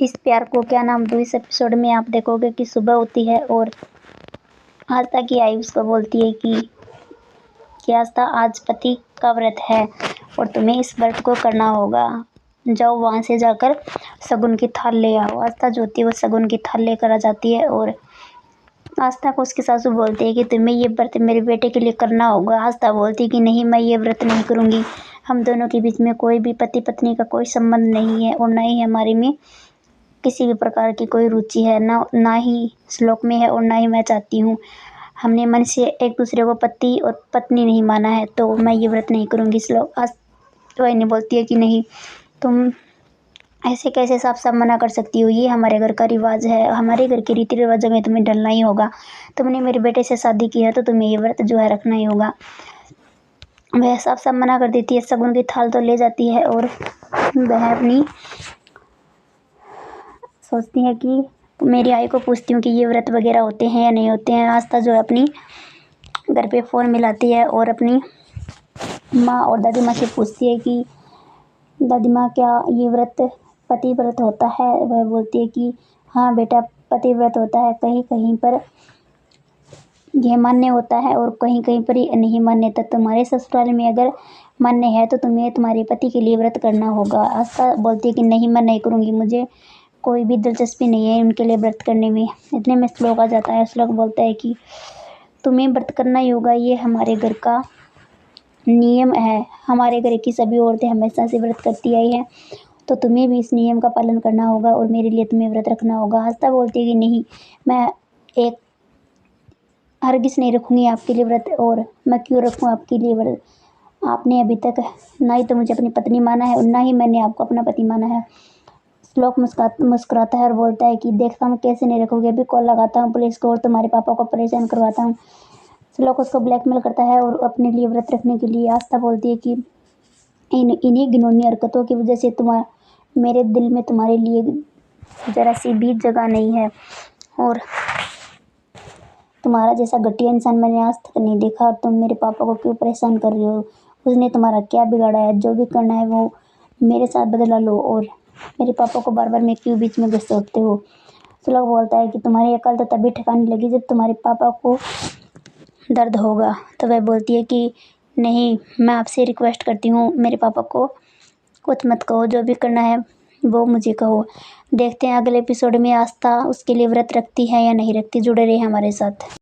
इस प्यार को क्या नाम दूँ। इस एपिसोड में आप देखोगे कि सुबह होती है और आस्था की आई उसको बोलती है कि आस्था आज पति का व्रत है और तुम्हें इस व्रत को करना होगा। जाओ वहाँ से जाकर शगुन की थाल ले आओ। आस्था जो होती है वो शगुन की थाल लेकर आ जाती है और आस्था को उसकी सासू बोलती है कि तुम्हें ये व्रत मेरे बेटे के लिए करना होगा। आस्था बोलती है कि नहीं, मैं ये व्रत नहीं करूँगी। हम दोनों के बीच में कोई भी पति पत्नी का कोई संबंध नहीं है और ना ही हमारे में किसी भी प्रकार की कोई रुचि है, ना ही श्लोक में है और ना ही मैं चाहती हूँ। हमने मन से एक दूसरे को पति और पत्नी नहीं माना है, तो मैं ये व्रत नहीं करूँगी। श्लोक वाहिनी बोलती है कि नहीं, तुम ऐसे कैसे साफ साफ मना कर सकती हो। ये हमारे घर का रिवाज है, हमारे घर के रीति रिवाजों में तुम्हें ढलना ही होगा। तुमने मेरे बेटे से शादी की है तो तुम्हें ये व्रत जो है रखना ही होगा। वह साफ साफ मना कर देती है। शगुन की थाल तो ले जाती है और वह अपनी सोचती है कि मेरी आई को पूछती हूँ कि ये व्रत वगैरह होते हैं या नहीं होते हैं। आस्था जो है अपनी घर पे फ़ोन मिलाती है और अपनी माँ और दादी माँ से पूछती है कि दादी माँ, क्या ये व्रत पति व्रत होता है। वह बोलती है कि हाँ बेटा, पति व्रत होता है। कहीं कहीं पर यह मान्य होता है और कहीं कहीं पर ये नहीं मान्य। तो तुम्हारे ससुराल में अगर मान्य है तो तुम्हें तुम्हारे पति के लिए व्रत करना होगा। आस्था बोलती है कि नहीं, मैं नहीं करूँगी, मुझे कोई भी दिलचस्पी नहीं है उनके लिए व्रत करने में। इतने में श्लोक आ जाता है। श्लोक बोलता है कि तुम्हें व्रत करना ही होगा, ये हमारे घर का नियम है। हमारे घर की सभी औरतें हमेशा से व्रत करती आई हैं, तो तुम्हें भी इस नियम का पालन करना होगा और मेरे लिए तुम्हें व्रत रखना होगा। आस्था बोलती है कि नहीं, मैं एक हरगिज़ नहीं रखूँगी आपके लिए व्रत, और मैं क्यों रखूँ आपके लिए व्रत। आपने अभी तक ना ही तो मुझे अपनी पत्नी माना है और ना ही मैंने आपको अपना पति माना है। श्लोक मुस्कुराता है और बोलता है कि देखता हूँ कैसे नहीं रखोगे, अभी कॉल लगाता हूँ पुलिस को और तुम्हारे पापा को परेशान करवाता हूँ। श्लोक उसको ब्लैकमेल करता है और अपने लिए व्रत रखने के लिए आस्था बोलती है कि इन्हीं घिनौनी हरकतों की वजह से मेरे दिल में तुम्हारे लिए ज़रा सी भी जगह नहीं है और तुम्हारा जैसा घटिया इंसान मैंने आज तक नहीं देखा। और तुम मेरे पापा को क्यों परेशान कर रही हो। उसने तुम्हारा क्या बिगाड़ा है। जो भी करना है वो मेरे साथ बदला लो और मेरे पापा को बार बार मैं क्यों बीच में घसीटते हो। श्लोक बोलता है कि तुम्हारी अकल तो तभी ठिकाने लगी जब तुम्हारे पापा को दर्द होगा। तो वह बोलती है कि नहीं, मैं आपसे रिक्वेस्ट करती हूँ, मेरे पापा को कुछ मत कहो, जो भी करना है वो मुझे कहो। देखते हैं अगले एपिसोड में आस्था उसके लिए व्रत रखती है या नहीं रखती। जुड़े रहे हमारे साथ।